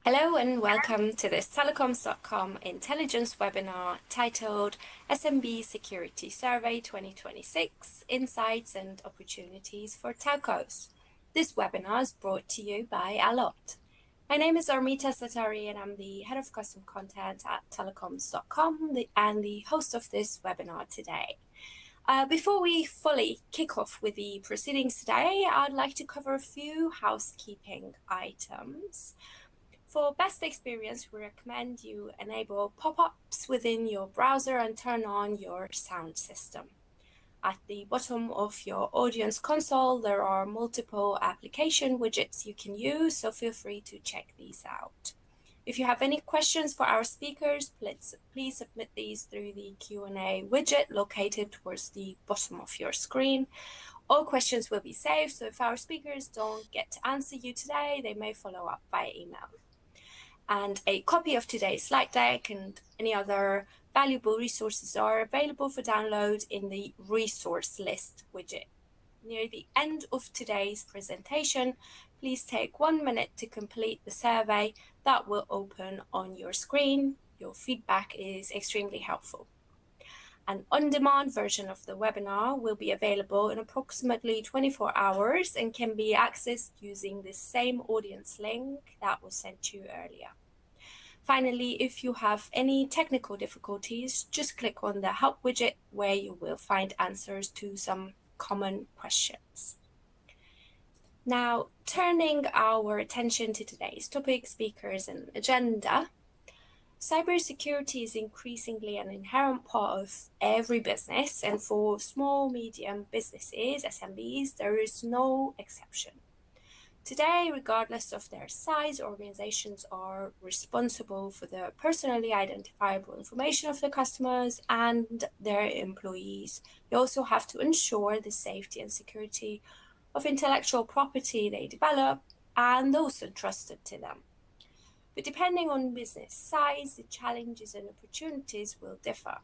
Hello and welcome to this telecoms.com intelligence webinar titled SMB Security Survey 2026 Insights and Opportunities for Telcos. This webinar is brought to you by Allot. My name is Armita Satari and I'm the head of custom content at telecoms.com and the host of this webinar today. Before we fully kick off with the proceedings today, I'd like to cover a few housekeeping items. For best experience, we recommend you enable pop-ups within your browser and turn on your sound system. At the bottom of your audience console, there are multiple application widgets you can use, so feel free to check these out. If you have any questions for our speakers, please submit these through the Q&A widget located towards the bottom of your screen. All questions will be saved, so if our speakers don't get to answer you today, they may follow up via email. And a copy of today's slide deck and any other valuable resources are available for download in the resource list widget. Near the end of today's presentation, please take 1 minute to complete the survey that will open on your screen. Your feedback is extremely helpful. An on-demand version of the webinar will be available in approximately 24 hours and can be accessed using the same audience link that was sent to you earlier. Finally, if you have any technical difficulties, just click on the help widget where you will find answers to some common questions. Now, turning our attention to today's topic, speakers, and agenda. Cybersecurity is increasingly an inherent part of every business, and for small, medium businesses, SMBs, there is no exception. Today, regardless of their size, organizations are responsible for the personally identifiable information of their customers and their employees. They also have to ensure the safety and security of intellectual property they develop and those entrusted to them. But depending on business size, the challenges and opportunities will differ.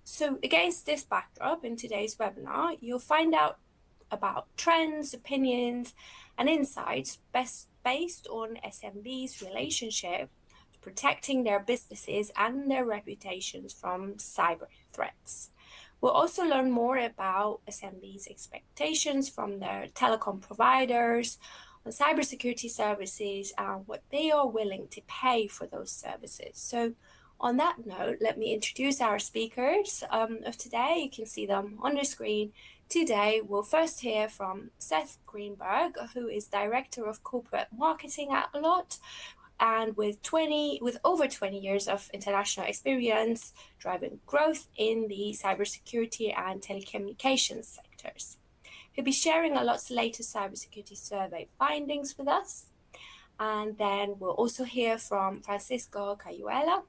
So against this backdrop, in today's webinar, you'll find out about trends, opinions, and insights based on SMBs' relationship to protecting their businesses and their reputations from cyber threats. We'll also learn more about SMBs' expectations from their telecom providers on cybersecurity services and what they are willing to pay for those services. So on that note, let me introduce our speakers of today. You can see them on the screen. Today, we'll first hear from Seth Greenberg, who is Director of Corporate Marketing at Allot, and with over 20 years of international experience driving growth in the cybersecurity and telecommunications sectors. He'll be sharing Allot's latest cybersecurity survey findings with us. And then we'll also hear from Francisco Cayuela,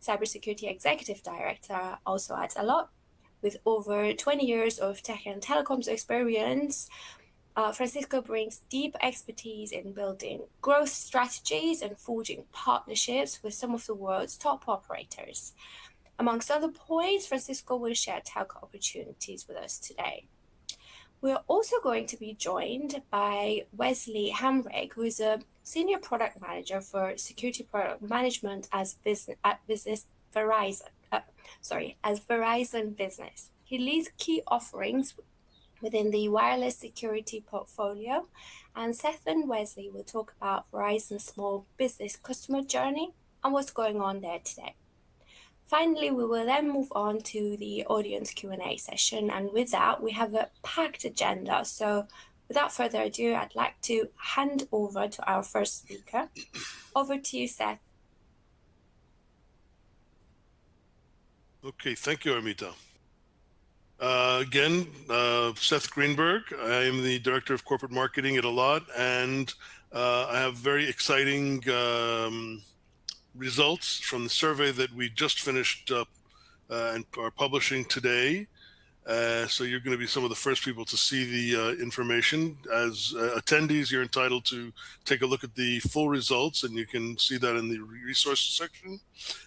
Cybersecurity Executive Director, also at Allot. With over 20 years of tech and telecoms experience, Francisco brings deep expertise in building growth strategies and forging partnerships with some of the world's top operators. Amongst other points, Francisco will share telco opportunities with us today. We're also going to be joined by Wesley Hamrick, who is a Senior Product Manager for Security Product Management at Verizon Business. He leads key offerings within the wireless security portfolio, and Seth and Wesley will talk about Verizon's small business customer journey and what's going on there today. Finally, we will then move on to the audience Q&A session, and with that, we have a packed agenda. So without further ado, I'd like to hand over to our first speaker. Over to you, Seth. Okay, thank you, Armita. Again, Seth Greenberg. I am the Director of Corporate Marketing at Allot, and I have very exciting results from the survey that we just finished up and are publishing today. So you're going to be some of the first people to see the information. As attendees, you're entitled to take a look at the full results, and you can see that in the resources section,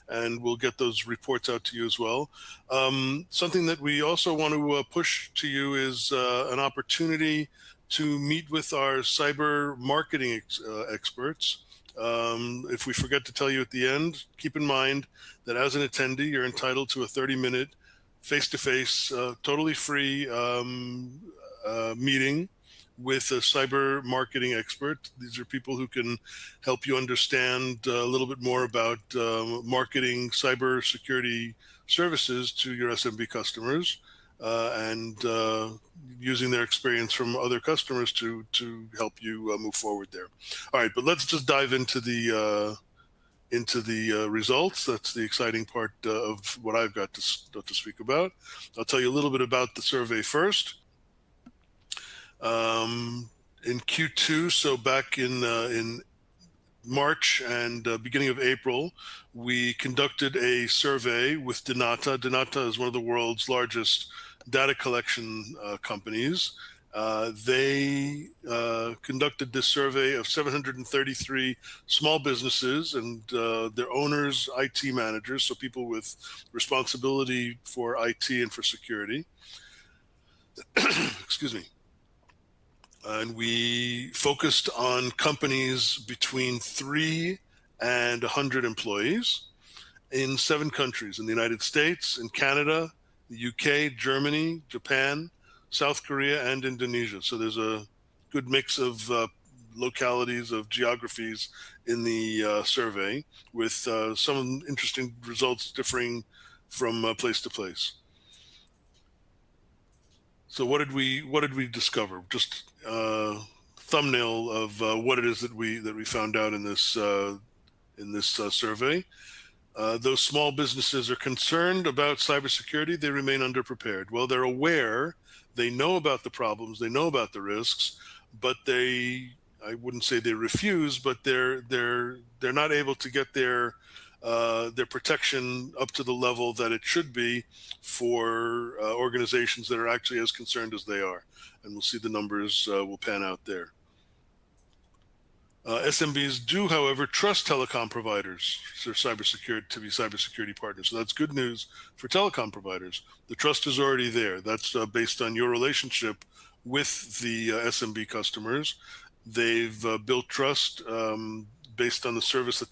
and we'll get those reports out to you as well. Something that we also want to push to you is an opportunity to meet with our cyber marketing experts If we forget to tell you at the end, keep in mind that as an attendee, you're entitled to a 30-minute face-to-face, totally free meeting with a cyber marketing expert. These are people who can help you understand a little bit more about marketing cybersecurity services to your SMB customers, and using their experience from other customers to help you move forward there. All right, but let's just dive into the results. That's the exciting part of what I've got to speak about. I'll tell you a little bit about the survey first. In Q2, so back in March and beginning of April, we conducted a survey with Dynata. Dynata is one of the world's largest data collection companies. They conducted this survey of 733 small businesses and their owners, IT managers, so people with responsibility for IT and for security. Excuse me. And we focused on companies between 3 and 100 employees in 7 countries: in the United States, in Canada, the UK, Germany, Japan, South Korea, and Indonesia. So there's a good mix of localities, of geographies in the survey, with some interesting results differing from place to place. So what did we discover? Just thumbnail of what it is that we found out in this survey. Those small businesses are concerned about cybersecurity. They remain underprepared. Well, they're aware. They know about the problems. They know about the risks, but I wouldn't say they refuse, but they're not able to get their protection up to the level that it should be for organizations that are actually as concerned as they are. And we'll see the numbers will pan out there. SMBs do, however, trust telecom providers to be cybersecurity partners. So that's good news for telecom providers. The trust is already there. That's based on your relationship with the SMB customers. They've built trust based on the services that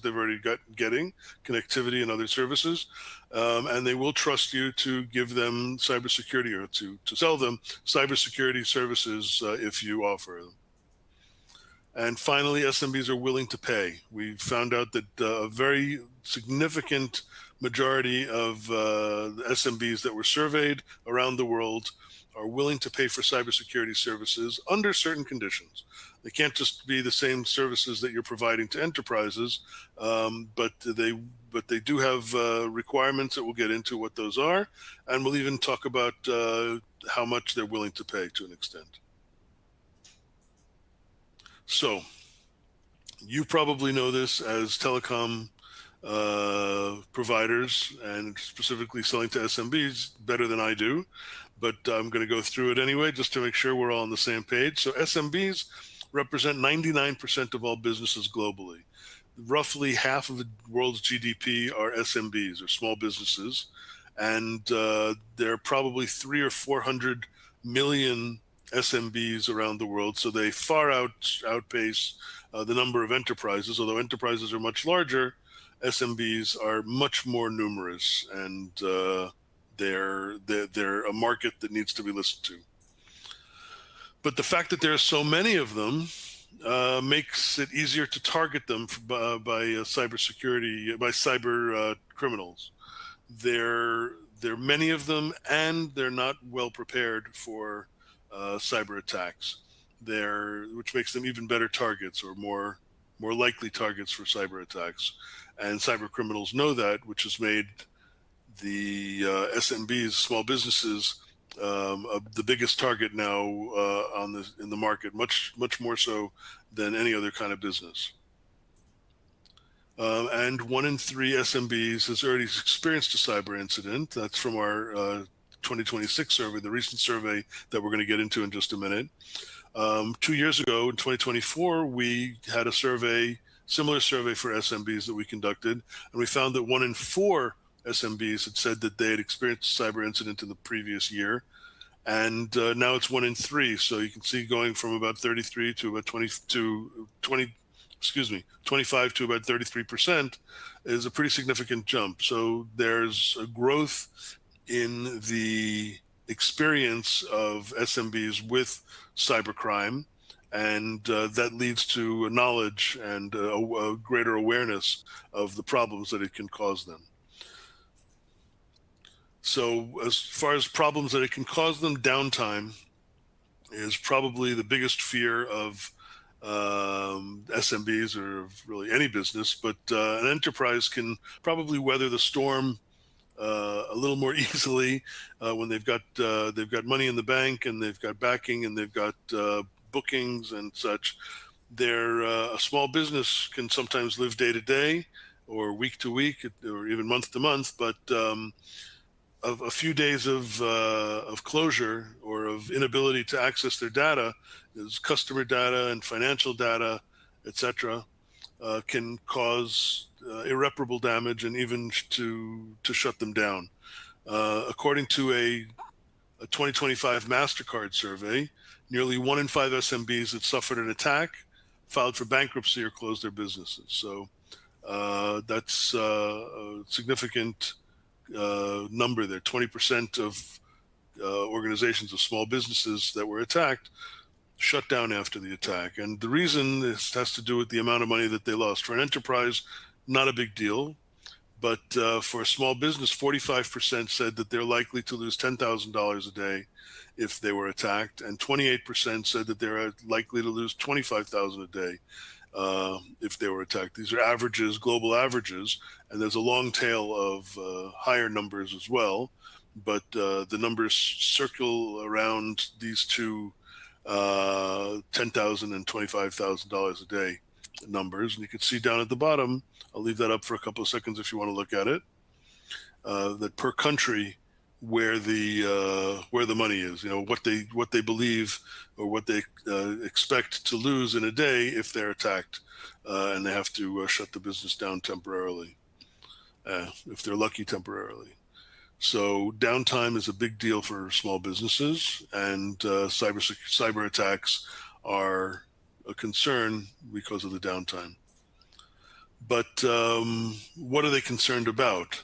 they've already getting, connectivity and other services, and they will trust you to give them cybersecurity, or to sell them cybersecurity services if you offer them. And finally, SMBs are willing to pay. We found out that a very significant majority of the SMBs that were surveyed around the world are willing to pay for cybersecurity services under certain conditions. They can't just be the same services that you're providing to enterprises, but they do have requirements that we'll get into what those are, and we'll even talk about how much they're willing to pay to an extent. So you probably know this as telecom providers, and specifically selling to SMBs, better than I do, but I'm going to go through it anyway just to make sure we're all on the same page. So SMBs represent 99% of all businesses globally. Roughly half of the world's GDP are SMBs, or small businesses, and there are probably 300 or 400 million SMBs around the world. So they far outpace the number of enterprises. Although enterprises are much larger, SMBs are much more numerous, and they're a market that needs to be listened to. But the fact that there are so many of them makes it easier to target them by cyber criminals. There are many of them, and they're not well prepared for cyber attacks. Which makes them even better targets, or more likely targets for cyber attacks. And cyber criminals know that, which has made the SMBs, small businesses, the biggest target now in the market, much more so than any other kind of business. And 1 in 3 SMBs has already experienced a cyber incident. That's from our 2026 survey, the recent survey that we're going to get into in just a minute. 2 years ago, in 2024, we had a similar survey for SMBs that we conducted, and we found that 1 in 4 SMBs had said that they had experienced a cyber incident in the previous year, and now it's 1 in 3. So you can see going from about 33 to about 20 25 to about 33% is a pretty significant jump. So there's a growth in the experience of SMBs with cybercrime, and that leads to knowledge and a greater awareness of the problems that it can cause them. So as far as problems that it can cause them, downtime is probably the biggest fear of SMBs or of really any business, but an enterprise can probably weather the storm a little more easily when they've got money in the bank and they've got backing and they've got bookings and such. A small business can sometimes live day to day or week to week or even month to month, but of a few days of closure or of inability to access their data, is customer data and financial data, etc., can cause irreparable damage and even to shut them down. According to a 2025 MasterCard survey, nearly 1 in 5 SMBs that suffered an attack filed for bankruptcy or closed their businesses. So that's a significant number there. 20% of organizations of small businesses that were attacked shut down after the attack. And the reason this has to do with the amount of money that they lost. For an enterprise, not a big deal. But for a small business, 45% said that they're likely to lose $10,000 a day if they were attacked, and 28% said that they're likely to lose $25,000 a day if they were attacked. These are averages, global averages, and there's a long tail of higher numbers as well. But the numbers circle around these two $10,000 and $25,000 a day numbers. And you can see down at the bottom, I'll leave that up for a couple of seconds if you want to look at it, that per country where the money is, what they believe or what they expect to lose in a day if they're attacked, and they have to shut the business down temporarily, if they're lucky, temporarily. So downtime is a big deal for small businesses, and cyber attacks are a concern because of the downtime. But what are they concerned about?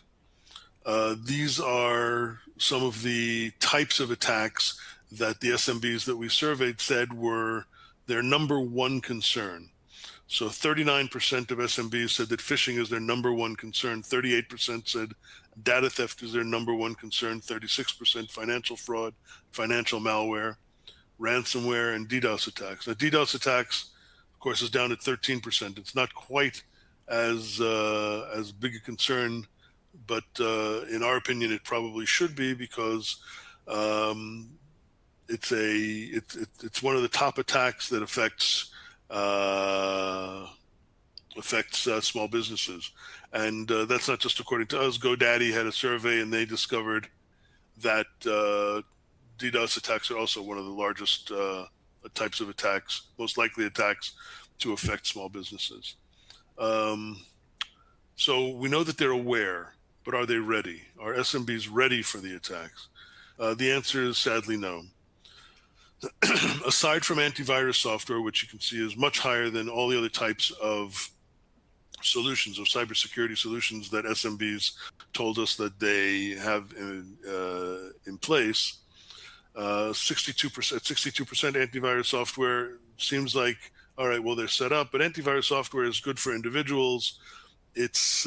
These are some of the types of attacks that the SMBs that we surveyed said were their number one concern. So 39% of SMBs said that phishing is their number one concern. 38% said data theft is their number one concern. 36% financial fraud, financial malware, ransomware, and DDoS attacks. Now, DDoS attacks, of course, is down at 13%. It's not quite as big a concern, but in our opinion, it probably should be, because it's one of the top attacks that affects small businesses. And that's not just according to us. GoDaddy had a survey, and they discovered that DDoS attacks are also one of the largest types of attacks, most likely attacks to affect small businesses. So we know that they're aware, but are they ready? Are SMBs ready for the attacks? The answer is sadly no. Aside from antivirus software, which you can see is much higher than all the other types of solutions, of cybersecurity solutions that SMBs told us that they have in place, 62% antivirus software seems like, all right, well, they're set up, but antivirus software is good for individuals. It's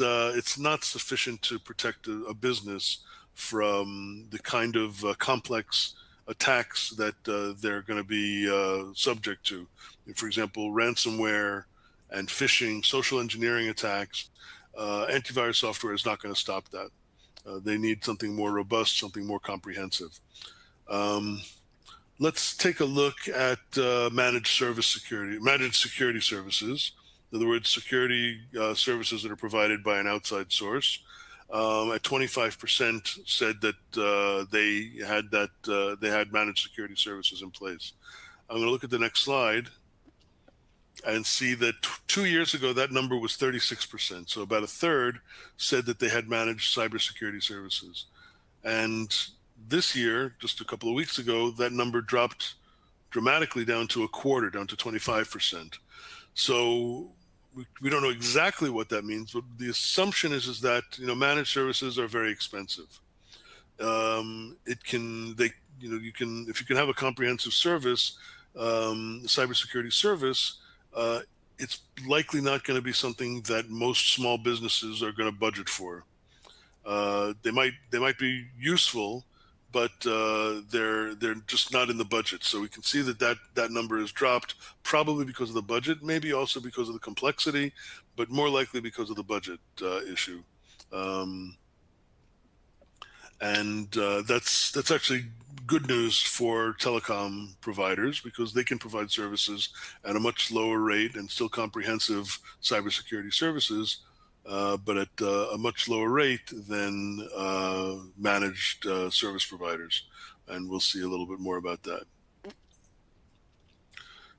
not sufficient to protect a business from the kind of complex attacks that they're going to be subject to. For example, ransomware and phishing, social engineering attacks. Antivirus software is not going to stop that. They need something more robust, something more comprehensive. Let's take a look at managed security services. In other words, security services that are provided by an outside source. At 25% said that they had managed security services in place. I'm going to look at the next slide and see that 2 years ago, that number was 36%. So about a third said that they had managed cybersecurity services. And this year, just a couple of weeks ago, that number dropped dramatically down to a quarter, down to 25%. So we don't know exactly what that means, but the assumption is that managed services are very expensive. It can they you can if you can have a comprehensive service, cybersecurity service, it's likely not going to be something that most small businesses are going to budget for. They might be useful, but they're just not in the budget. So we can see that number has dropped, probably because of the budget, maybe also because of the complexity, but more likely because of the budget issue. And that's actually good news for telecom providers, because they can provide services at a much lower rate and still comprehensive cybersecurity services, but at a much lower rate than managed service providers. And we'll see a little bit more about that.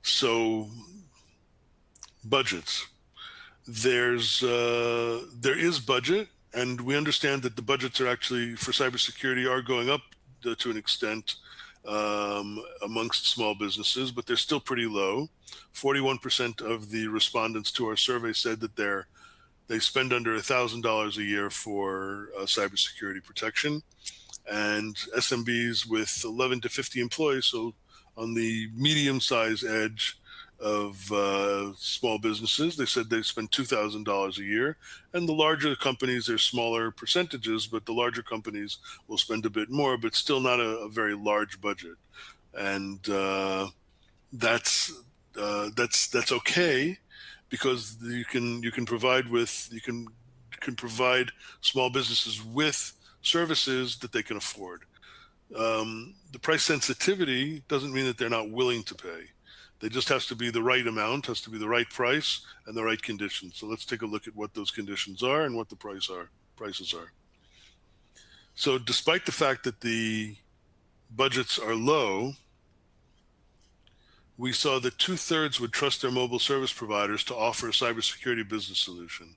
So, budgets. There is budget, and we understand that the budgets are actually for cybersecurity are going up to an extent amongst small businesses, but they're still pretty low. 41% of the respondents to our survey said that they spend under $1,000 a year for cybersecurity protection, and SMBs with 11 to 50 employees, so on the medium-sized edge of small businesses, they said they spend $2,000 a year. And the larger companies, they're smaller percentages, but the larger companies will spend a bit more, but still not a very large budget. And that's okay, because you can provide small businesses with services that they can afford. The price sensitivity doesn't mean that they're not willing to pay. They just has to be the right amount, has to be the right price and the right conditions. So let's take a look at what those conditions are and what the prices are. So despite the fact that the budgets are low, we saw that 2/3 would trust their mobile service providers to offer a cybersecurity business solution.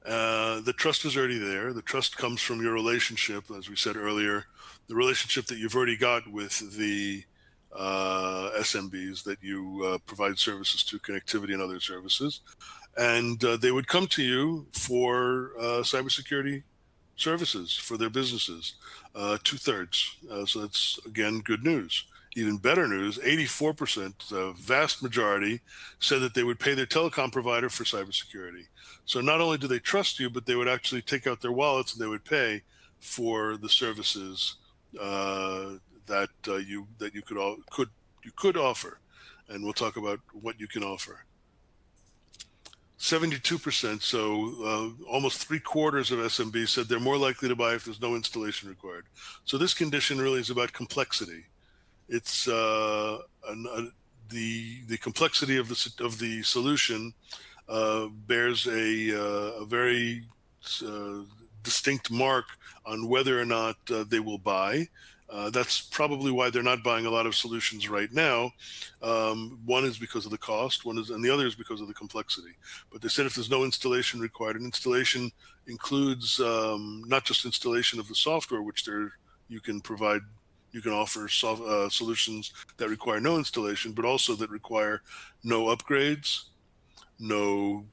The trust is already there. The trust comes from your relationship, as we said earlier, the relationship that you've already got with the SMBs that you provide services to, connectivity and other services. And they would come to you for cybersecurity services for their businesses, 2/3. So that's, again, good news. Even better news, 84%, the vast majority, said that they would pay their telecom provider for cybersecurity. So not only do they trust you, but they would actually take out their wallets and they would pay for the services that you could offer. And we'll talk about what you can offer. 72%, so almost 3/4 of SMBs said they're more likely to buy if there's no installation required. So this condition really is about complexity. It's the complexity of the solution bears a very distinct mark on whether or not they will buy. That's probably why they're not buying a lot of solutions right now. One is because of the cost, and the other is because of the complexity. But they said if there's no installation required, and installation includes not just installation of the software, which you can offer solutions that require no installation, but also that require no upgrades, no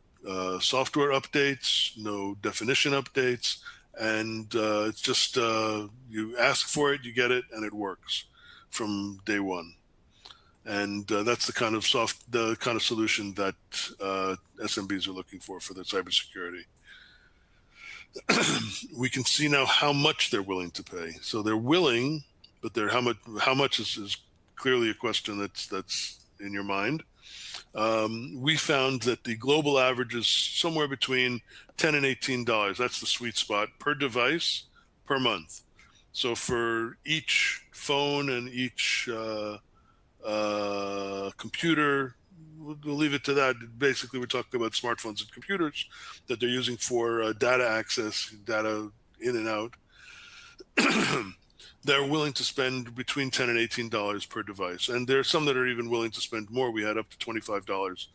software updates, no definition updates, and it's just you ask for it, you get it, and it works from day one. And that's the kind of solution that SMBs are looking for their cybersecurity. We can see now how much they're willing to pay. So they're willing, but how much is clearly a question that's in your mind. We found that the global average is somewhere between $10 and $18. That's the sweet spot per device per month. So for each phone and each computer, we'll leave it to that. Basically, we're talking about smartphones and computers that they're using for data access, data in and out. They're willing to spend between $10 and $18 per device. And there are some that are even willing to spend more. We had up to $25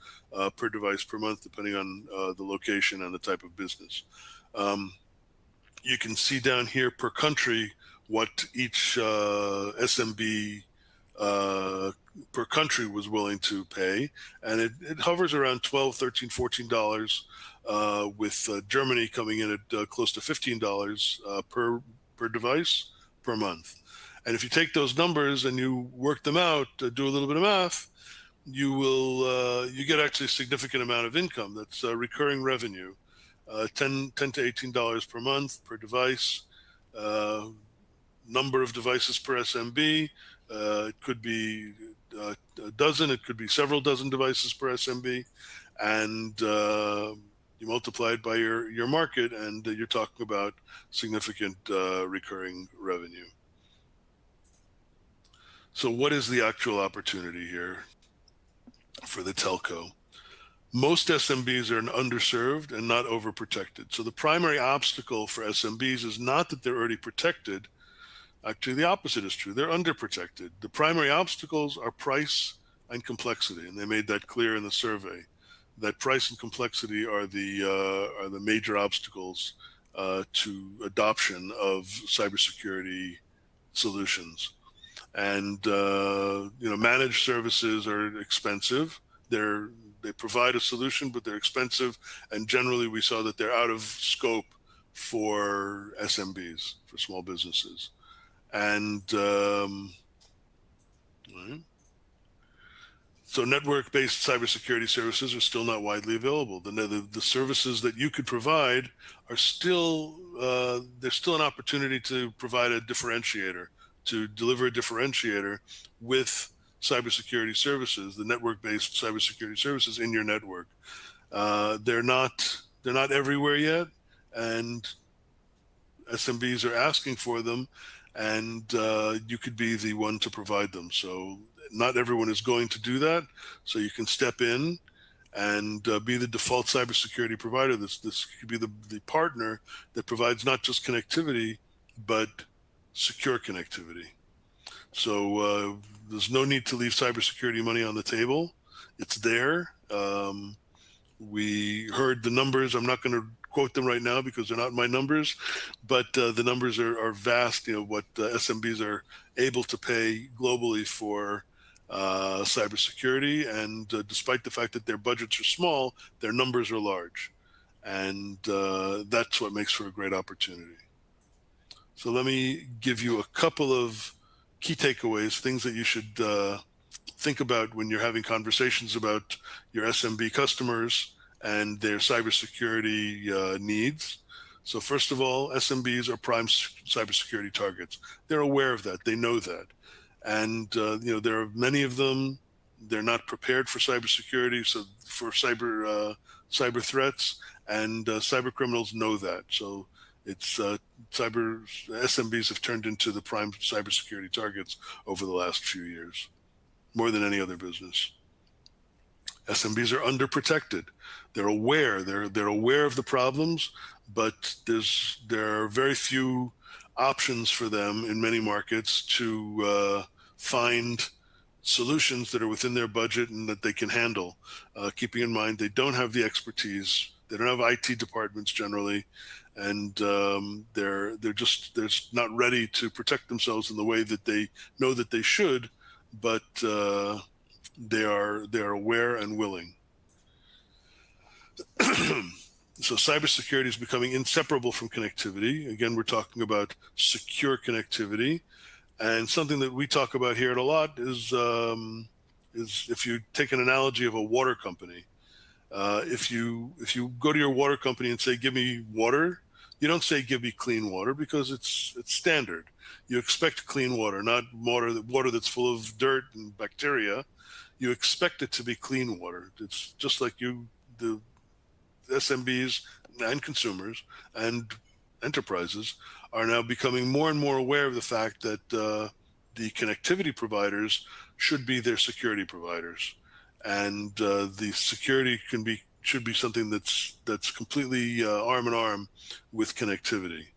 per device per month, depending on the location and the type of business. You can see down here per country what each SMB per country was willing to pay, and it hovers around $12, $13, $14, with Germany coming in at close to $15 per device per month. And if you take those numbers and you work them out, do a little bit of math, you get actually a significant amount of income. That's recurring revenue, 10 to $18 per month per device, number of devices per SMB. It could be a dozen, it could be several dozen devices per SMB, and you multiply it by your market, and you're talking about significant recurring revenue. So what is the actual opportunity here for the telco? Most SMBs are underserved and not overprotected. So the primary obstacle for SMBs is not that they're already protected. Actually, the opposite is true. They're underprotected. The primary obstacles are price and complexity, and they made that clear in the survey. That price and complexity are the major obstacles to adoption of cybersecurity solutions. And managed services are expensive. They provide a solution, but they're expensive, and generally we saw that they're out of scope for SMBs, for small businesses. And right. So network-based cybersecurity services are still not widely available. The services that you could provide are still, there's still an opportunity to provide a differentiator, to deliver a differentiator with cybersecurity services, the network-based cybersecurity services in your network. They're not everywhere yet, and SMBs are asking for them, and you could be the one to provide them. So not everyone is going to do that. So you can step in and be the default cybersecurity provider. This could be the partner that provides not just connectivity, but secure connectivity. So there's no need to leave cybersecurity money on the table. It's there. We heard the numbers. I'm not going to quote them right now because they're not my numbers, but the numbers are vast. What SMBs are able to pay globally for cybersecurity, and despite the fact that their budgets are small, their numbers are large, and that's what makes for a great opportunity. So let me give you a couple of key takeaways, things that you should think about when you're having conversations about your SMB customers and their cybersecurity needs. So first of all, SMBs are prime cybersecurity targets. They're aware of that. They know that. And there are many of them. They're not prepared for cybersecurity, so for cyber threats, and cyber criminals know that. So it's SMBs have turned into the prime cybersecurity targets over the last few years, more than any other business. SMBs are underprotected. They're aware. They're aware of the problems, but there are very few options for them in many markets to find solutions that are within their budget and that they can handle. Keeping in mind they don't have the expertise. They don't have IT departments generally, and they're not ready to protect themselves in the way that they know that they should, but they are aware and willing. So cybersecurity is becoming inseparable from connectivity. Again, we're talking about secure connectivity, and something that we talk about here at Allot is if you take an analogy of a water company. If you go to your water company and say, "Give me water," you don't say, "Give me clean water," because it's standard. You expect clean water, not water that's full of dirt and bacteria. You expect it to be clean water. It's just like the SMBs and consumers and enterprises are now becoming more and more aware of the fact that the connectivity providers should be their security providers, and the security should be something that's completely arm in arm with connectivity.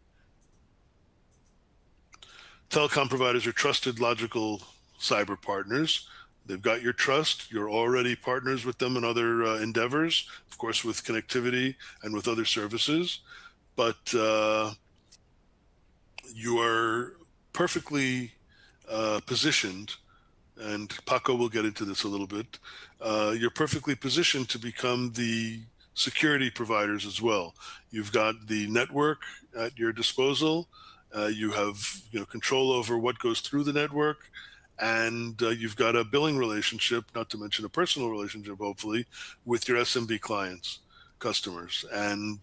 Telecom providers are trusted, logical cyber partners. They've got your trust. You're already partners with them in other endeavors, of course, with connectivity and with other services. But you are perfectly positioned and Paco will get into this a little bit, you're perfectly positioned to become the security providers as well. You've got the network at your disposal. You have control over what goes through the network, and you've got a billing relationship, not to mention a personal relationship, hopefully, with your SMB clients, customers, and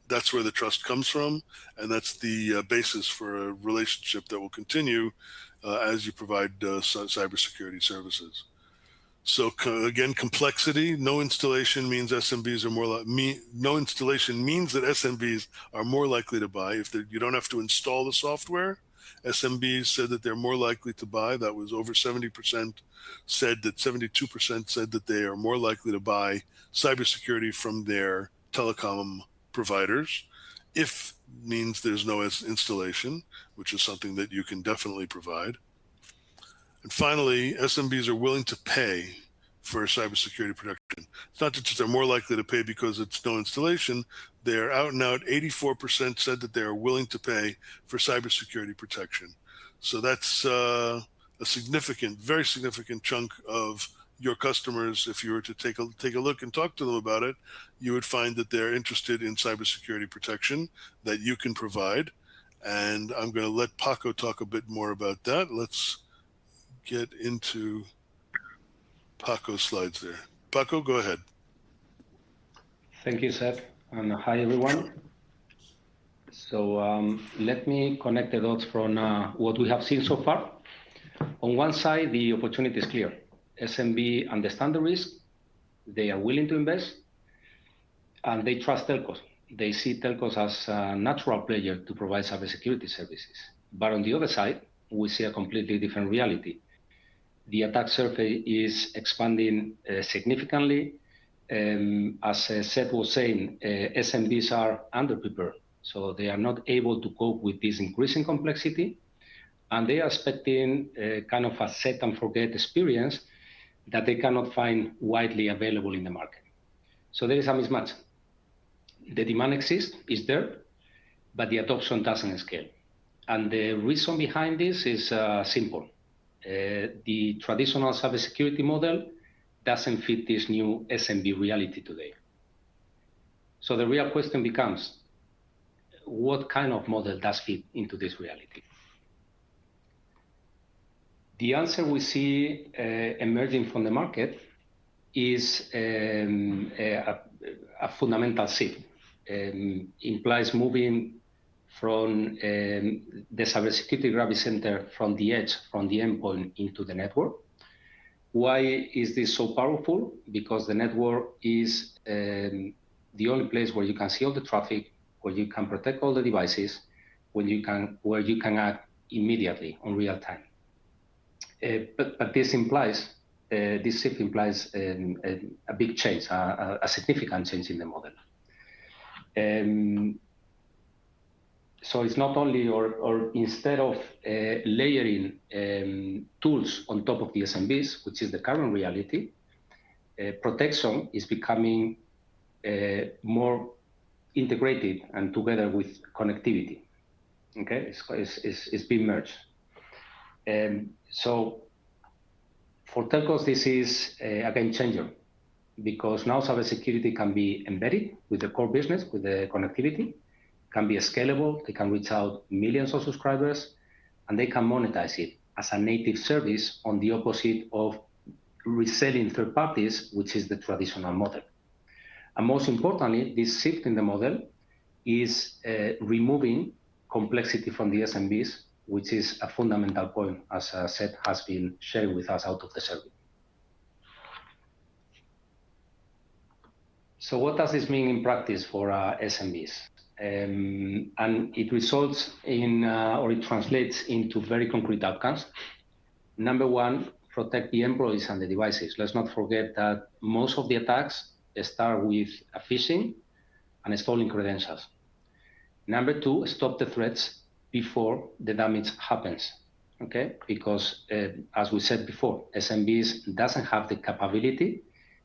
that's where the trust comes from, and that's the basis for a relationship that will continue as you provide cybersecurity services. So again, complexity. No installation means SMBs are more no installation means that SMBs are more likely to buy. If you don't have to install the software, SMBs said that they're more likely to buy. That was over 70% said that 72% said that they are more likely to buy cybersecurity from their telecom providers. If means there's no installation, which is something that you can definitely provide. And finally, SMBs are willing to pay for cybersecurity protection. It's not just they're more likely to pay because it's no installation. They're out and out. 84% said that they are willing to pay for cybersecurity protection. So that's a significant, very significant chunk of your customers. If you were to take a look and talk to them about it, you would find that they're interested in cybersecurity protection that you can provide. And I'm going to let Paco talk a bit more about that. Let's get into Paco's slides there. Paco, go ahead. Thank you, Seth, and hi, everyone. Sure. So let me connect the dots from what we have seen so far. On one side, the opportunity is clear. SMB understand the risk, they are willing to invest, and they trust telcos. They see telcos as a natural player to provide cybersecurity services. But on the other side, we see a completely different reality. The attack surface is expanding significantly. As Seth was saying, SMBs are underprepared, so they are not able to cope with this increasing complexity, and they are expecting kind of a set and forget experience that they cannot find widely available in the market. So there is a mismatch. The demand exists, is there, but the adoption doesn't scale. And the reason behind this is simple. The traditional cybersecurity model doesn't fit this new SMB reality today. So the real question becomes, what kind of model does fit into this reality? The answer we see emerging from the market is a fundamental shift. Implies moving from the cybersecurity gravity center from the edge, from the endpoint into the network. Why is this so powerful? Because the network is the only place where you can see all the traffic, where you can protect all the devices, where you can act immediately on real time. But this shift implies a big change, a significant change in the model. So it's not only, or instead of layering tools on top of the SMBs, which is the current reality, protection is becoming more integrated and together with connectivity. Okay, it's being merged. So for telcos, this is a game changer, because now cybersecurity can be embedded with the core business, with the connectivity, can be scalable, they can reach out millions of subscribers, and they can monetize it as a native service on the opposite of reselling third parties, which is the traditional model. And most importantly, this shift in the model is removing complexity from the SMBs, which is a fundamental point, as Seth has been sharing with us out of the survey. So what does this mean in practice for SMBs? And it results in, or it translates into very concrete outcomes. Number one, protect the employees and the devices. Let's not forget that most of the attacks start with a phishing and stolen credentials. Number two, stop the threats before the damage happens, okay? Because as we said before, SMBs doesn't have the capability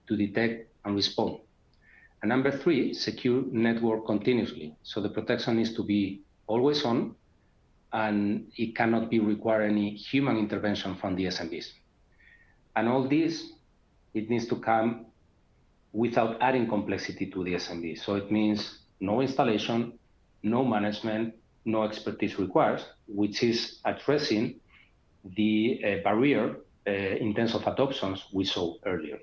to detect and respond. And number three, secure network continuously. So the protection needs to be always on and it cannot be require any human intervention from the SMBs. And all this, it needs to come without adding complexity to the SMB. So it means no installation, no management, no expertise required, which is addressing the barrier in terms of adoptions we saw earlier.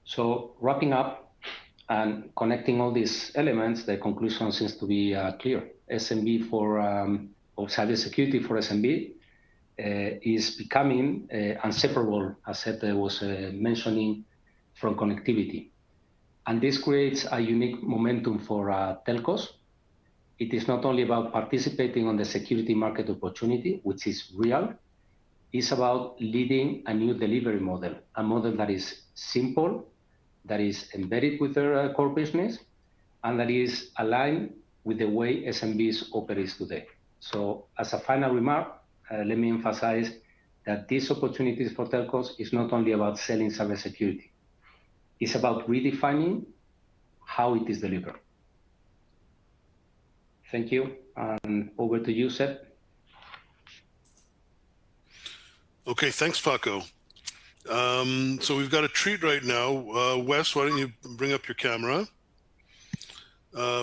So wrapping up and connecting all these elements, the conclusion seems to be clear. SMB for or cybersecurity for SMB is becoming inseparable, as Seth was mentioning, from connectivity. And this creates a unique momentum for telcos. It is not only about participating on the security market opportunity, which is real, it's about leading a new delivery model, a model that is simple, that is embedded with their core business, and that is aligned with the way SMBs operate today. So as a final remark, let me emphasize that these opportunities for telcos is not only about selling cybersecurity. It's about redefining how it is delivered. Thank you, and over to you, Seth. Okay, thanks, Paco. So we've got a treat right now. Wes, why don't you bring up your camera?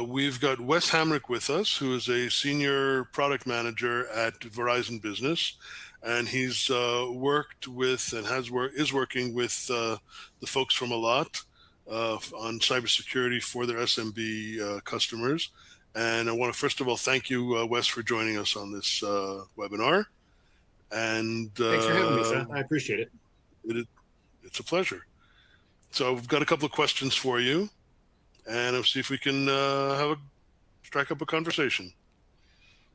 We've got Wes Hamrick with us, who is a senior product manager at Verizon Business, and he's worked with and is working with the folks from Allot on cybersecurity for their SMB customers. And I want to first of all thank you, Wes, for joining us on this webinar. And thanks for having me, Seth. I appreciate it. It's a pleasure. So we've got a couple of questions for you, and I'll see if we can strike up a conversation.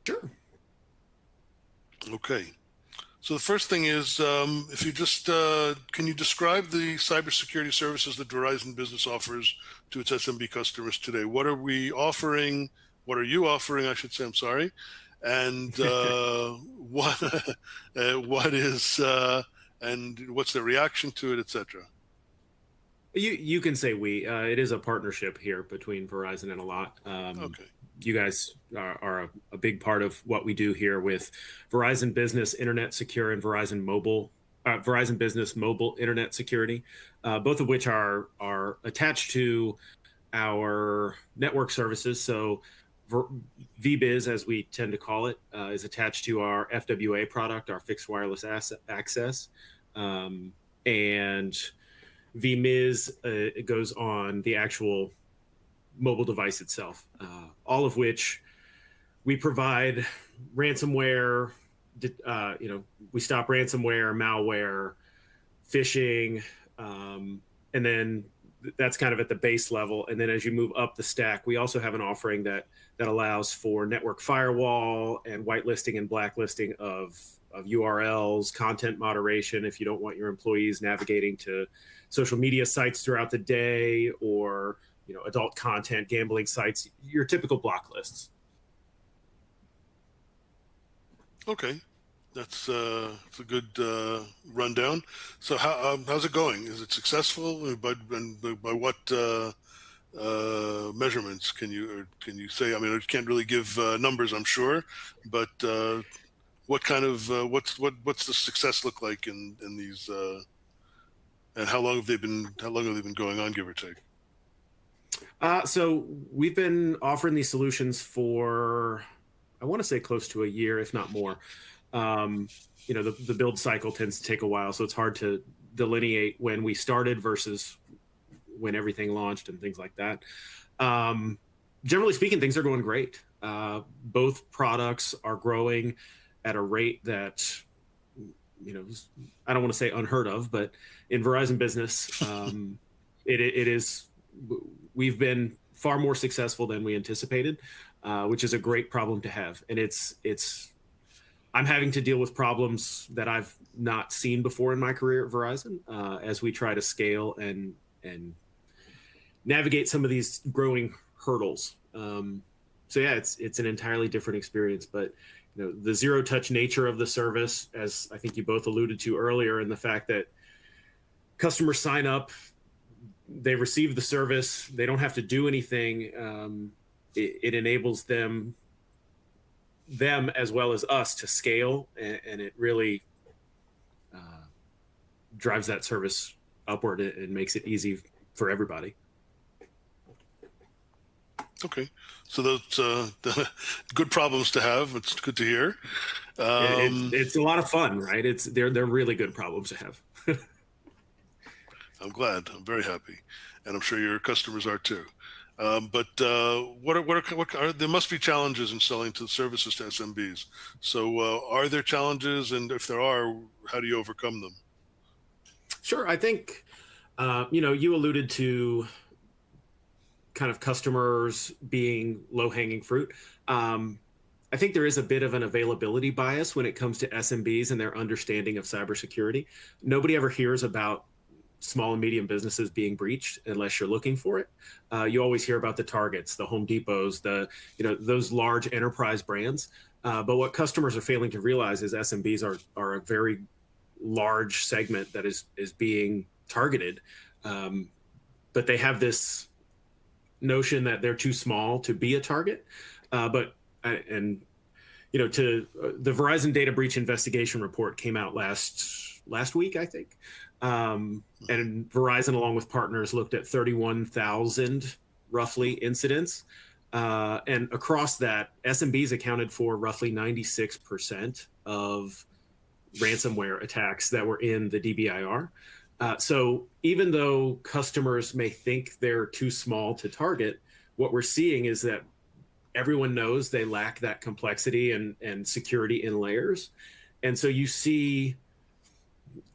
Sure. Okay. So the first thing is, if you just can you describe the cybersecurity services that Verizon Business offers to its SMB customers today? What are we offering? What are you offering? I should say. I'm sorry. And what is and what's the reaction to it, etc. You can say we. It is a partnership here between Verizon and Allot. Okay. You guys are a big part of what we do here with Verizon Business Internet Secure and Verizon Business Mobile Internet Security, both of which are attached to our network services. So VBiz, as we tend to call it, is attached to our FWA product, our fixed wireless access, and VMiz it goes on the actual mobile device itself, all of which we provide ransomware. We stop ransomware, malware, phishing, and then that's kind of at the base level. And then as you move up the stack, we also have an offering that allows for network firewall and whitelisting and blacklisting of URLs, content moderation if you don't want your employees navigating to social media sites throughout the day, or adult content, gambling sites, your typical block lists. Okay, that's a good rundown. So how's it going? Is it successful? By what measurements can you say? I mean, I can't really give numbers, I'm sure, but what kind of what's the success look like in these? And how long have they been going on, give or take? So we've been offering these solutions for, I want to say close to a year, if not more. The build cycle tends to take a while, so it's hard to delineate when we started versus when everything launched and things like that. Generally speaking, things are going great. Both products are growing at a rate that, I don't want to say unheard of, but in Verizon Business, it is. We've been far more successful than we anticipated, which is a great problem to have. And I'm having to deal with problems that I've not seen before in my career at Verizon as we try to scale and navigate some of these growing hurdles. So yeah, it's an entirely different experience, but the zero touch nature of the service, as I think you both alluded to earlier, and the fact that customers sign up, they receive the service, they don't have to do anything. it enables them as well as us to scale, and it really drives that service upward and makes it easy for everybody. Okay, so those good problems to have. It's good to hear. It's a lot of fun, right? They're really good problems to have. I'm glad. I'm very happy, and I'm sure your customers are too. But there must be challenges in selling to services to SMBs. So are there challenges, and if there are, how do you overcome them? Sure. I think you alluded to kind of customers being low-hanging fruit. I think there is a bit of an availability bias when it comes to SMBs and their understanding of cybersecurity. Nobody ever hears about small and medium businesses being breached unless you're looking for it. You always hear about the Targets, the Home Depots, those large enterprise brands. But what customers are failing to realize is SMBs are a very large segment that is being targeted. But they have this notion that they're too small to be a target. The Verizon data breach investigation report came out last week, I think. And Verizon, along with partners, looked at 31,000 roughly incidents. And across that, SMBs accounted for roughly 96% of ransomware attacks that were in the DBIR. So even though customers may think they're too small to target, what we're seeing is that everyone knows they lack that complexity and security in layers. And so you see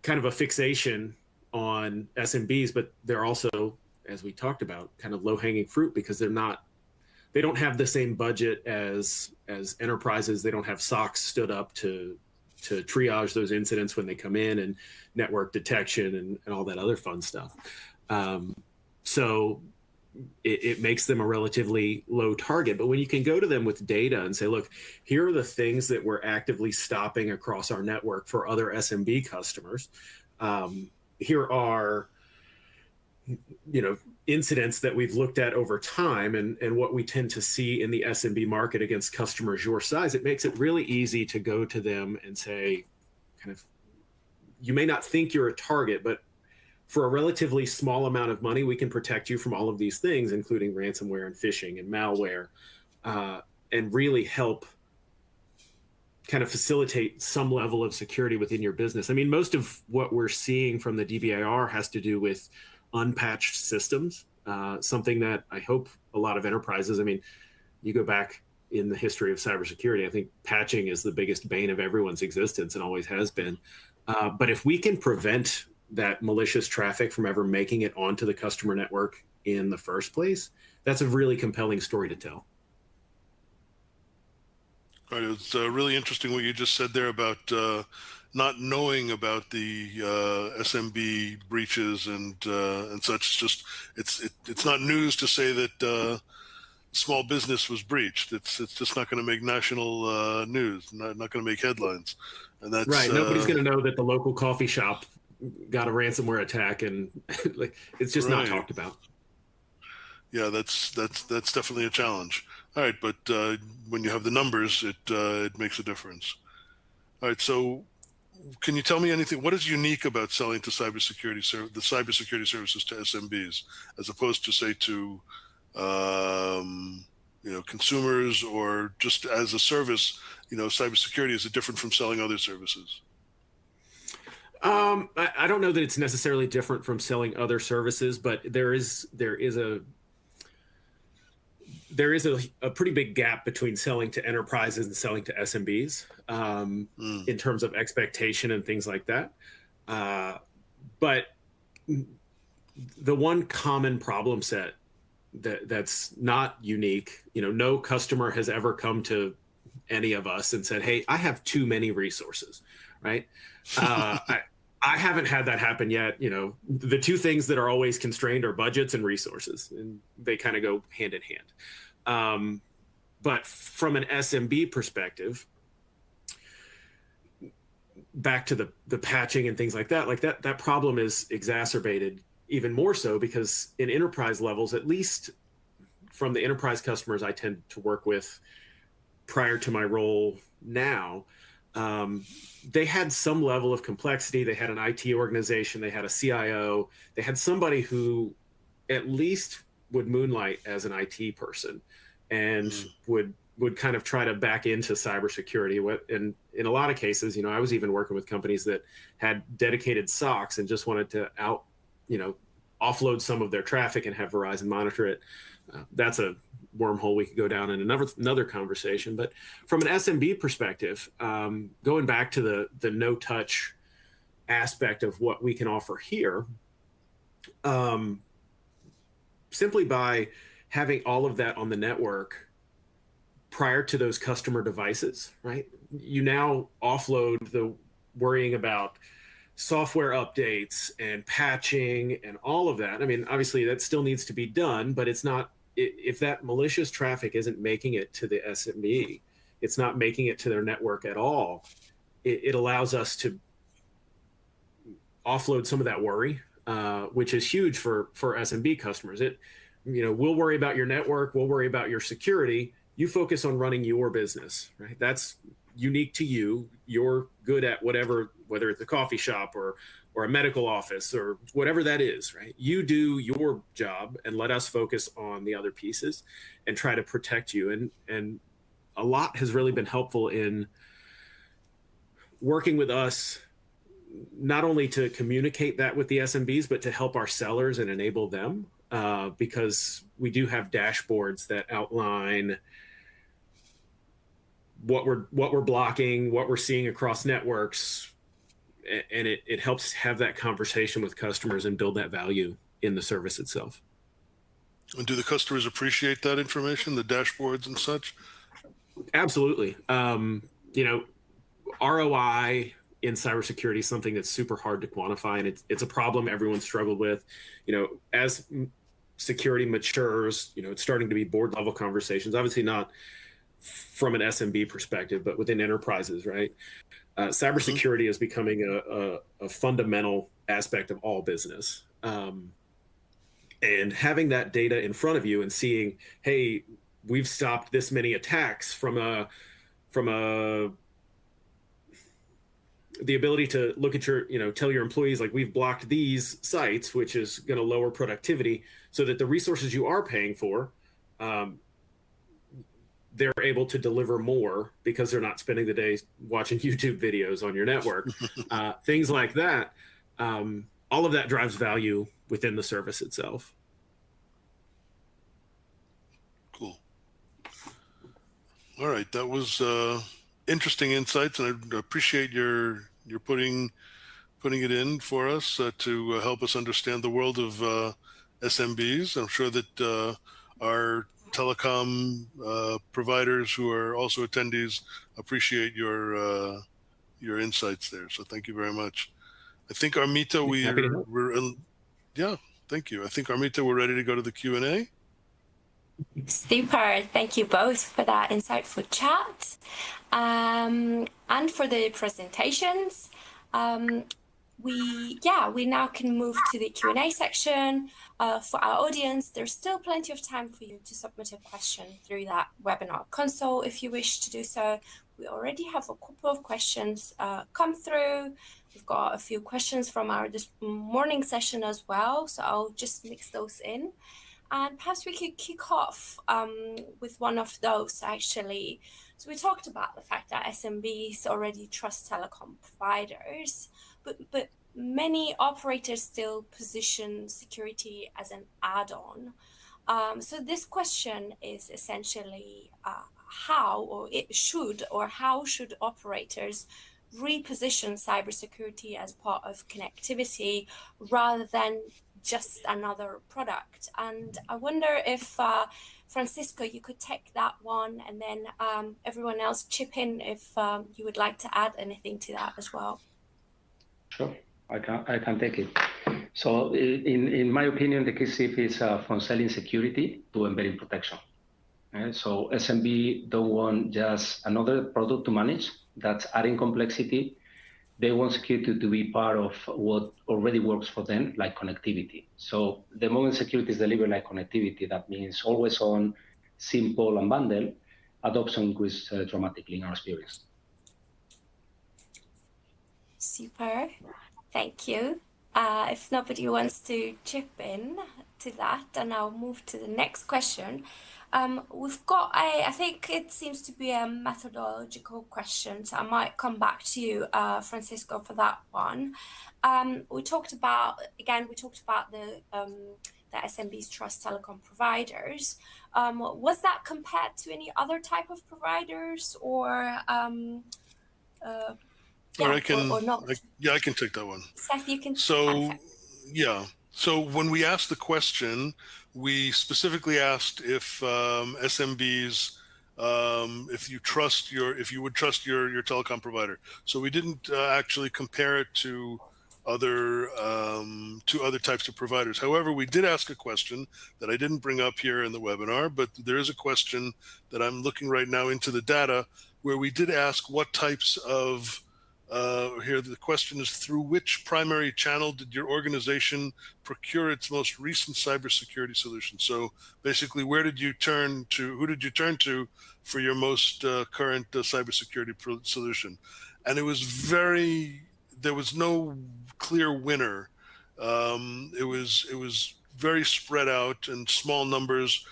kind of a fixation on SMBs, but they're also, as we talked about, kind of low-hanging fruit because they don't have the same budget as enterprises. They don't have SOCs stood up to triage those incidents when they come in, and network detection and all that other fun stuff. So it makes them a relatively low target. But when you can go to them with data and say, look, here are the things that we're actively stopping across our network for other SMB customers. Here are incidents that we've looked at over time and what we tend to see in the SMB market against customers your size. It makes it really easy to go to them and say, kind of, you may not think you're a target, but for a relatively small amount of money, we can protect you from all of these things, including ransomware and phishing and malware, and really help kind of facilitate some level of security within your business. I mean, most of what we're seeing from the DBIR has to do with unpatched systems, something that I hope a lot of enterprises, I mean, you go back in the history of cybersecurity, I think patching is the biggest bane of everyone's existence and always has been. But if we can prevent that malicious traffic from ever making it onto the customer network in the first place, that's a really compelling story to tell. Right. It's really interesting what you just said there about not knowing about the SMB breaches and such. It's not news to say that small business was breached. It's just not going to make national news. Not going to make headlines. And that's right. Nobody's going to know that the local coffee shop got a ransomware attack, and like it's just not talked about. Yeah, that's definitely a challenge. All right, but when you have the numbers, it makes a difference. All right, so can you tell me anything? What is unique about selling to the cybersecurity services to SMBs, as opposed to, say, to consumers, or just as a service? Cybersecurity, is it different from selling other services? I don't know that it's necessarily different from selling other services, but there is a pretty big gap between selling to enterprises and selling to SMBs in terms of expectation and things like that. But the one common problem set that's not unique, no customer has ever come to any of us and said, hey, I have too many resources, right? I haven't had that happen yet. The two things that are always constrained are budgets and resources, and they kind of go hand in hand. But from an SMB perspective, back to the patching and things like that problem is exacerbated even more so because in enterprise levels, at least from the enterprise customers I tend to work with prior to my role now, they had some level of complexity. They had an IT organization, they had a CIO, they had somebody who at least would moonlight as an IT person and would kind of try to back into cybersecurity. And in a lot of cases, I was even working with companies that had dedicated SOCs and just wanted to offload some of their traffic and have Verizon monitor it. That's a wormhole we could go down in another conversation. But from an SMB perspective, going back to the no-touch aspect of what we can offer here, simply by having all of that on the network prior to those customer devices, right? You now offload the worrying about software updates and patching and all of that. I mean, obviously that still needs to be done, but it's not, if that malicious traffic isn't making it to the SMB, it's not making it to their network at all. It allows us to offload some of that worry, which is huge for SMB customers. We'll worry about your network, we'll worry about your security. You focus on running your business, right? That's unique to you. You're good at whatever, whether it's a coffee shop or a medical office or whatever that is, right? You do your job and let us focus on the other pieces and try to protect you. And Allot has really been helpful in working with us, not only to communicate that with the SMBs, but to help our sellers and enable them, because we do have dashboards that outline what we're blocking, what we're seeing across networks, and it helps have that conversation with customers and build that value in the service itself. And do the customers appreciate that information, the dashboards and such? Absolutely. ROI in cybersecurity is something that's super hard to quantify, and it's a problem everyone's struggled with. As security matures, it's starting to be board level conversations, obviously not from an SMB perspective, but within enterprises, right? Cybersecurity is becoming a fundamental aspect of all business. And having that data in front of you and seeing, hey, we've stopped this many attacks from the ability to look at your, tell your employees, like, we've blocked these sites, which is going to lower productivity so that the resources you are paying for, they're able to deliver more because they're not spending the day watching YouTube videos on your network. Things like that. All of that drives value within the service itself. Cool. All right. That was interesting insights, and I appreciate your putting it in for us to help us understand the world of SMBs. I'm sure that our telecom providers who are also attendees appreciate your insights there. So thank you very much. I think, Armita, thank you. I think, Armita, we're ready to go to the Q&A. Super. Thank you both for that insightful chat and for the presentations. We now can move to the Q&A section. For our audience, there's still plenty of time for you to submit a question through that webinar console if you wish to do so. We already have a couple of questions come through. We've got a few questions from our this morning session as well, so I'll just mix those in. And perhaps we could kick off with one of those, actually. So we talked about the fact that SMBs already trust telecom providers, but many operators still position security as an add-on. So this question is essentially how should operators reposition cybersecurity as part of connectivity rather than just another product? And I wonder if Francisco, you could take that one, and then everyone else chip in if you would like to add anything to that as well. Sure, I can take it. So in my opinion, the key shift is from selling security to embedding protection. So SMB don't want just another product to manage that's adding complexity. they want security to be part of what already works for them, like connectivity. So the moment security is delivered like connectivity, that means always on, simple, and bundle, adoption increases dramatically in our experience. Super, thank you. If nobody wants to chip in to that, then I'll move to the next question. We've got I think it seems to be a methodological question, so I might come back to you, Francisco, for that one. We talked about the SMBs trust telecom providers. Was that compared to any other type of providers, or Or I can, or not? I can take that one. Seth, you can. So, Perfect. yeah. So when we asked the question, we specifically asked if SMBs, if you would trust your telecom provider. So we didn't actually compare it to other types of providers. However, we did ask a question that I didn't bring up here in the webinar, but there is a question that I'm looking right now into the data where we did ask what types of here the question is, through which primary channel did your organization procure its most recent cybersecurity solution? So basically, who did you turn to for your most current cybersecurity solution? And it was there was no clear winner. It was very spread out and small numbers,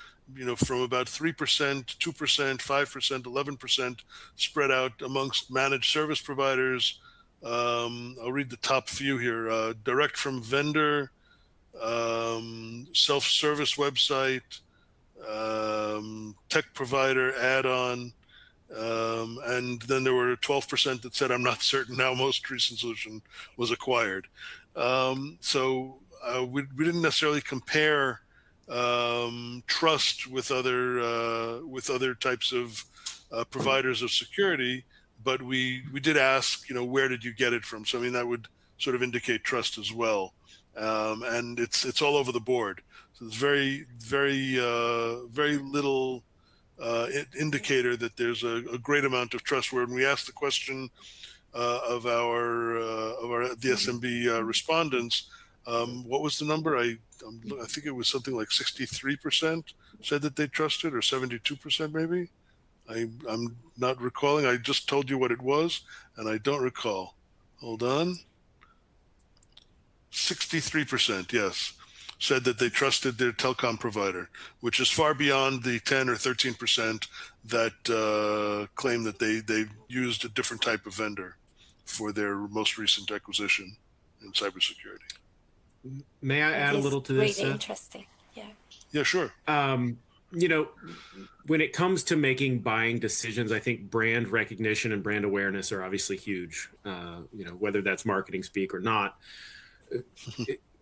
from about 3%, 2%, 5%, 11% spread out amongst managed service providers. I'll read the top few here. Direct from vendor, self-service website, tech provider add-on, and then there were 12% that said, I'm not certain how most recent solution was acquired. So we didn't necessarily compare trust with other types of providers of security, but we did ask, where did you get it from? So I mean, that would sort of indicate trust as well, and it's all over the board. So there's very little indicator that there's a great amount of trust. Where when we asked the question of the SMB respondents, what was the number? I think it was something like 63% said that they trusted, or 72% maybe. I'm not recalling. I just told you what it was, and I don't recall. Hold on. 63%, yes, said that they trusted their telecom provider, which is far beyond the 10 or 13% that claim that they used a different type of vendor for their most recent acquisition in cybersecurity. May I add a little to this? Really interesting. Yeah. Yeah, sure. When it comes to making buying decisions, I think brand recognition and brand awareness are obviously huge. Whether that's marketing speak or not.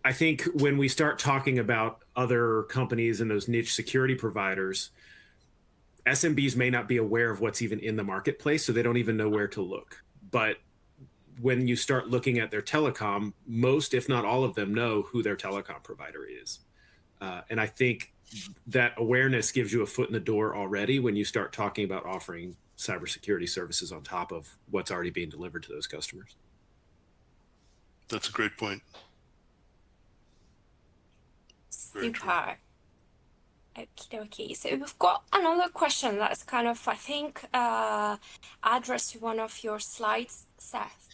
I think when we start talking about other companies and those niche security providers, SMBs may not be aware of what's even in the marketplace, so they don't even know where to look. But when you start looking at their telecom, most, if not all of them, know who their telecom provider is. And I think that awareness gives you a foot in the door already when you start talking about offering cybersecurity services on top of what's already being delivered to those customers. That's a great point. Super. Okie dokie. So we've got another question that's kind of, I think, addressed to one of your slides, Seth.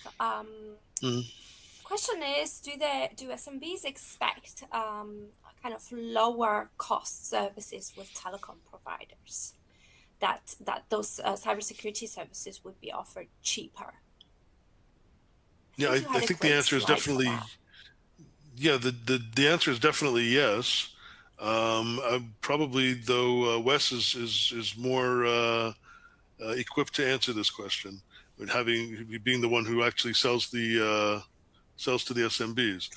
Question is, do SMBs expect kind of lower cost services with telecom providers? That those cybersecurity services would be offered cheaper? Yeah, I think the answer is definitely, the answer is definitely yes. Probably, though, Wes is more equipped to answer this question, but being the one who actually sells to the SMBs.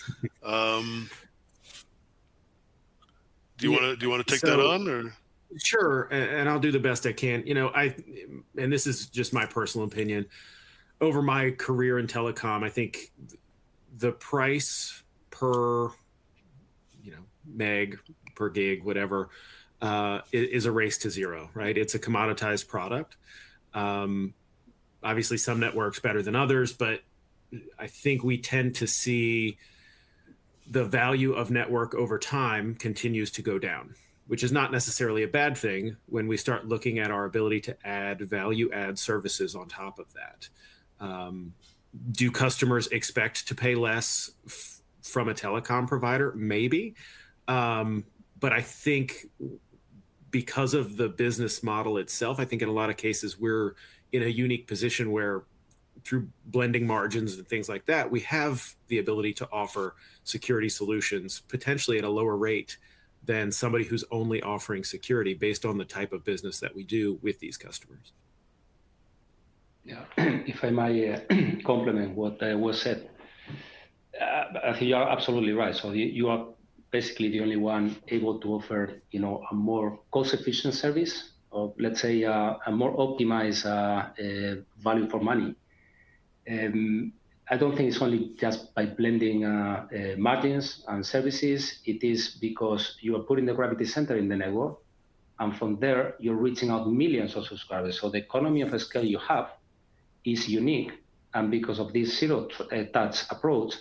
Do you want to take that on, or? Sure, and I'll do the best I can. And this is just my personal opinion. Over my career in telecom, I think the price per, meg, per gig, whatever, is a race to zero, right? It's a commoditized product. Obviously, some networks better than others, but I think we tend to see the value of network over time continues to go down, which is not necessarily a bad thing when we start looking at our ability to add value add services on top of that. Do customers expect to pay less from a telecom provider? Maybe. But I think because of the business model itself, I think in a lot of cases we're in a unique position where through blending margins and things like that, we have the ability to offer security solutions potentially at a lower rate than somebody who's only offering security based on the type of business that we do with these customers. Yeah, if I might complement what was said, I think you are absolutely right. So you are basically the only one able to offer, a more cost-efficient service, or let's say a more optimized value for money. I don't think it's only just by blending margins and services. It is because you are putting the gravity center in the network, and from there you're reaching out millions of subscribers. So the economy of scale you have is unique, and because of this zero-touch approach,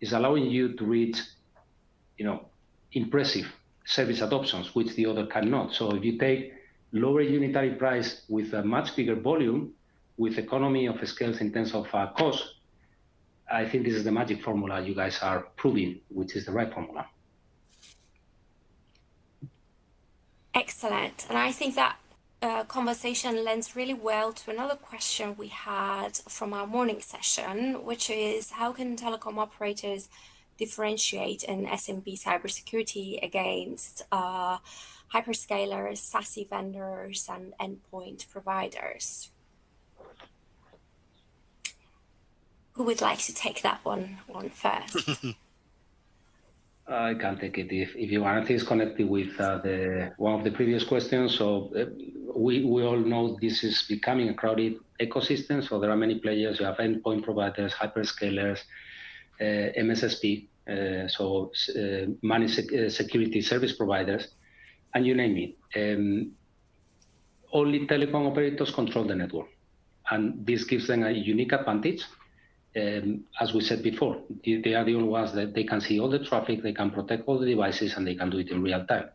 is allowing you to reach, impressive service adoptions, which the other cannot. So if you take lower unitary price with a much bigger volume, with economy of scale in terms of cost, I think this is the magic formula you guys are proving, which is the right formula. Excellent. And I think that conversation lends really well to another question we had from our morning session, which is how can telecom operators differentiate in SMB cybersecurity against hyperscalers, SASE vendors, and endpoint providers? Who would like to take that one first? I can take it if you want. I think it's connected with one of the previous questions. So we all know this is becoming a crowded ecosystem. So there are many players. You have endpoint providers, hyperscalers, MSSP, managed security service providers, and you name it. Only telecom operators control the network, and this gives them a unique advantage. As we said before, they are the only ones that they can see all the traffic, they can protect all the devices, and they can do it in real time.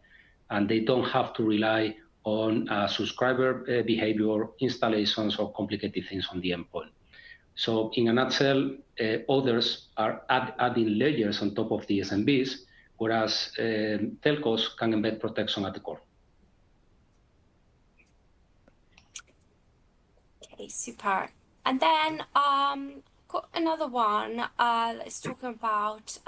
And they don't have to rely on subscriber behavior, installations, or complicated things on the endpoint. So in a nutshell, others are adding layers on top of the SMBs, whereas telcos can embed protection at the core. Okay, super. And then got another one. Let's talk about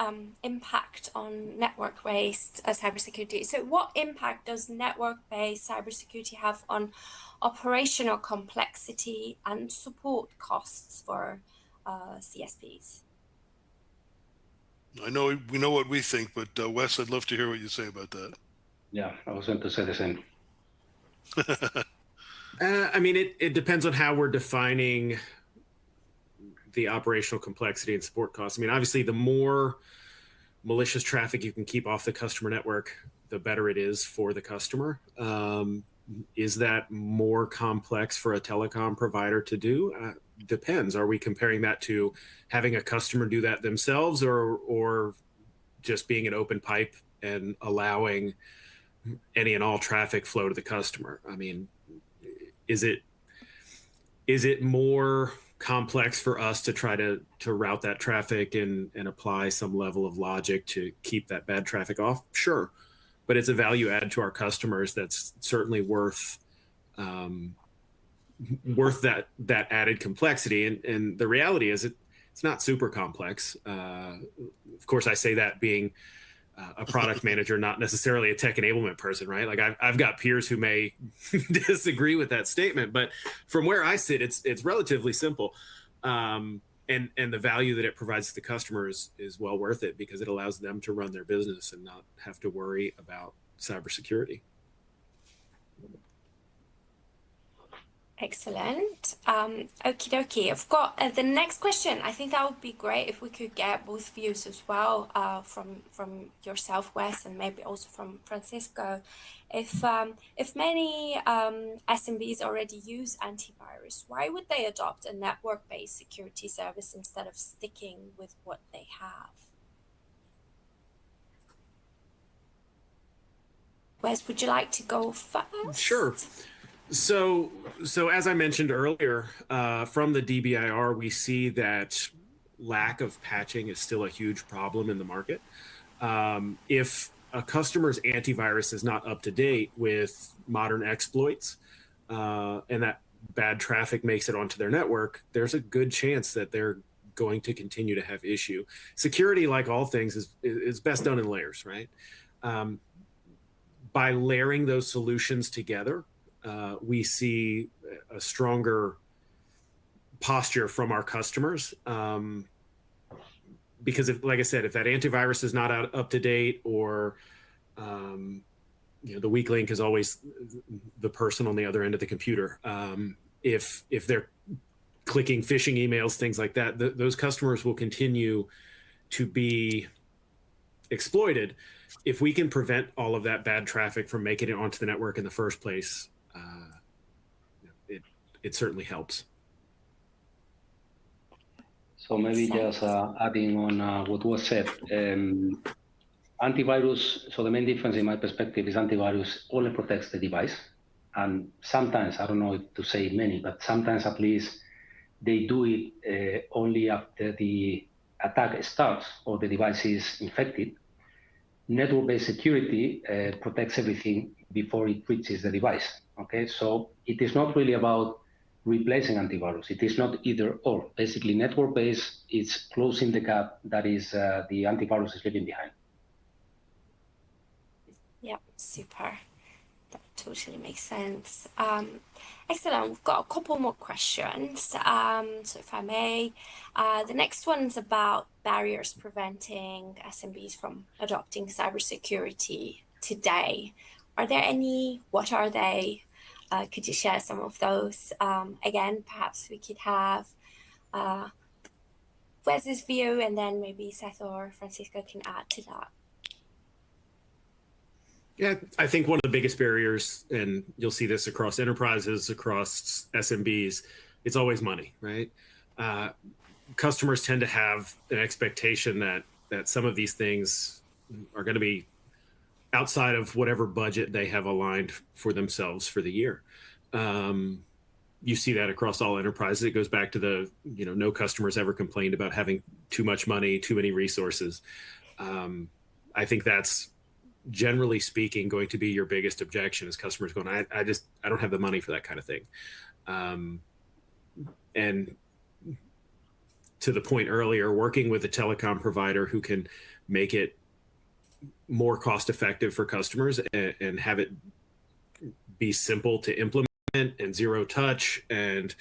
impact on network-based cybersecurity. So what impact does network-based cybersecurity have on operational complexity and support costs for CSPs? I know we know what we think, but Wes, I'd love to hear what you say about that. Yeah, I was going to say the same. I mean, it depends on how we're defining the operational complexity and support costs. I mean, obviously, the more malicious traffic you can keep off the customer network, the better it is for the customer. Is that more complex for a telecom provider to do? Depends. Are we comparing that to having a customer do that themselves, or just being an open pipe and allowing any and all traffic flow to the customer? I mean, is it more complex for us to try to route that traffic and apply some level of logic to keep that bad traffic off? Sure. But it's a value add to our customers that's certainly worth that added complexity. And the reality is it's not super complex. Of course, I say that being a product manager, not necessarily a tech enablement person, right? Like I've got peers who may disagree with that statement, but from where I sit, it's relatively simple. And the value that it provides to the customers is well worth it because it allows them to run their business and not have to worry about cybersecurity. Excellent. Okie dokie. I've got the next question. I think that would be great if we could get both views as well, from yourself, Wes, and maybe also from Francisco. If many SMBs already use antivirus, why would they adopt a network-based security service instead of sticking with what they have? Wes, would you like to go first? Sure. So as I mentioned earlier, from the DBIR, we see that lack of patching is still a huge problem in the market. If a customer's antivirus is not up to date with modern exploits, and that bad traffic makes it onto their network, there's a good chance that they're going to continue to have issue. Security, like all things, is best done in layers, right? By layering those solutions together, we see a stronger posture from our customers. Because like I said, if that antivirus is not up to date, or the weak link is always the person on the other end of the computer. If they're clicking phishing emails, things like that, those customers will continue to be exploited. If we can prevent all of that bad traffic from making it onto the network in the first place, it certainly helps. So maybe just adding on what was said, antivirus, so the main difference in my perspective is antivirus only protects the device. And sometimes, I don't know if to say many, but sometimes at least they do it only after the attack starts or the device is infected. Network-based security protects everything before it reaches the device. Okay, so it is not really about replacing antivirus. It is not either or. Basically, network-based is closing the gap that is the antivirus is leaving behind. Yeah, super. That totally makes sense. Excellent. We've got a couple more questions. So if I may, the next one's about barriers preventing SMBs from adopting cybersecurity today. Are there any? What are they? Could you share some of those? Again, perhaps we could have Wes's view, and then maybe Seth or Francisco can add to that. Yeah, I think one of the biggest barriers, and you'll see this across enterprises, across SMBs, it's always money, right? Customers tend to have an expectation that some of these things are going to be outside of whatever budget they have aligned for themselves for the year. You see that across all enterprises. It goes back to the, no customers ever complained about having too much money, too many resources. I think that's, generally speaking, going to be your biggest objection, is customers going, I don't have the money for that kind of thing. And to the point earlier, working with a telecom provider who can make it more cost effective for customers and have it be simple to implement and zero touch and,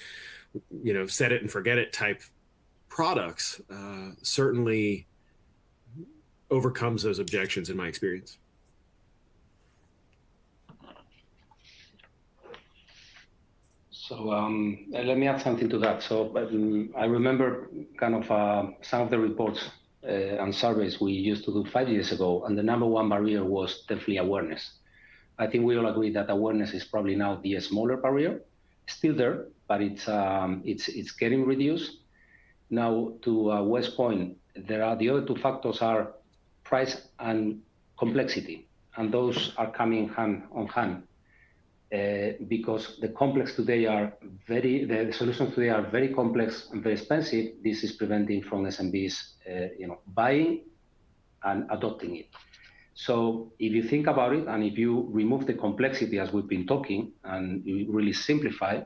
set it and forget it type products, certainly overcomes those objections in my experience. So let me add something to that. So I remember kind of some of the reports and surveys we used to do 5 years ago, and the number one barrier was definitely awareness. I think we all agree that awareness is probably now the smaller barrier, still there, but it's getting reduced. Now, to West's point, the other two factors are price and complexity, and those are coming hand on hand. Because the solutions today are very complex and very expensive. This is preventing from SMBs, buying and adopting it. So if you think about it, and if you remove the complexity as we've been talking, and you really simplify,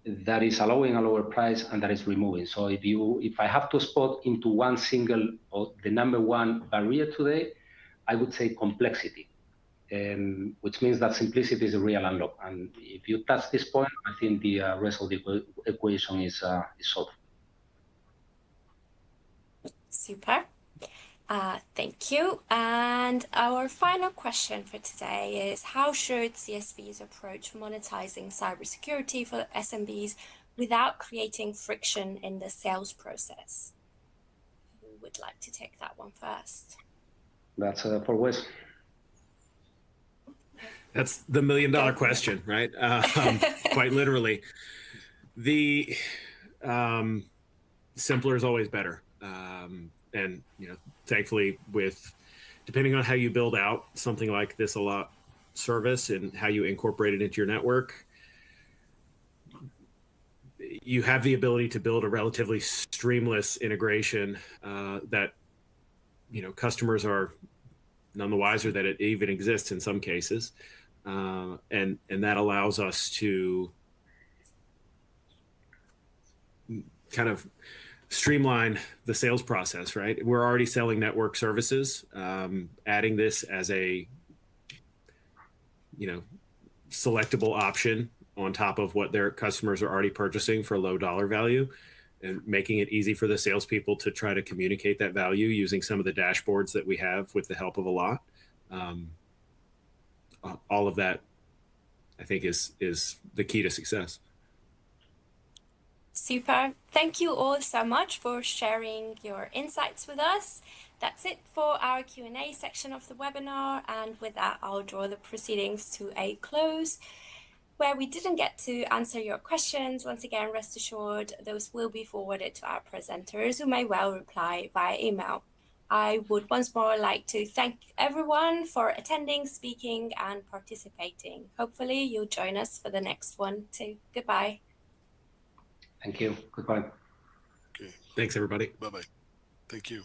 that is allowing a lower price, and that is removing. So if I have to spot into one single or the number one barrier today, I would say complexity. Which means that simplicity is a real unlock. And if you touch this point, I think the rest of the equation is solved. Super. Thank you. And our final question for today is, how should CSPs approach monetizing cybersecurity for SMBs without creating friction in the sales process? Who would like to take that one first? That's for Wes. That's the $1 million question, right? Quite literally. The simpler is always better. And thankfully, depending on how you build out something like this Allot service and how you incorporate it into your network, you have the ability to build a relatively streamless integration that customers are none the wiser that it even exists in some cases, and that allows us to kind of streamline the sales process, right? We're already selling network services. Adding this as a selectable option on top of what their customers are already purchasing for low dollar value, and making it easy for the salespeople to try to communicate that value using some of the dashboards that we have with the help of Allot. All of that, I think, is the key to success. Super. Thank you all so much for sharing your insights with us. That's it for our Q&A section of the webinar. And with that, I'll draw the proceedings to a close. Where we didn't get to answer your questions, once again, rest assured, those will be forwarded to our presenters, who may well reply via email. I would once more like to thank everyone for attending, speaking, and participating. Hopefully you'll join us for the next one too. Goodbye. Thank you. Goodbye. Okay. Thanks, everybody. Bye-bye. Thank you.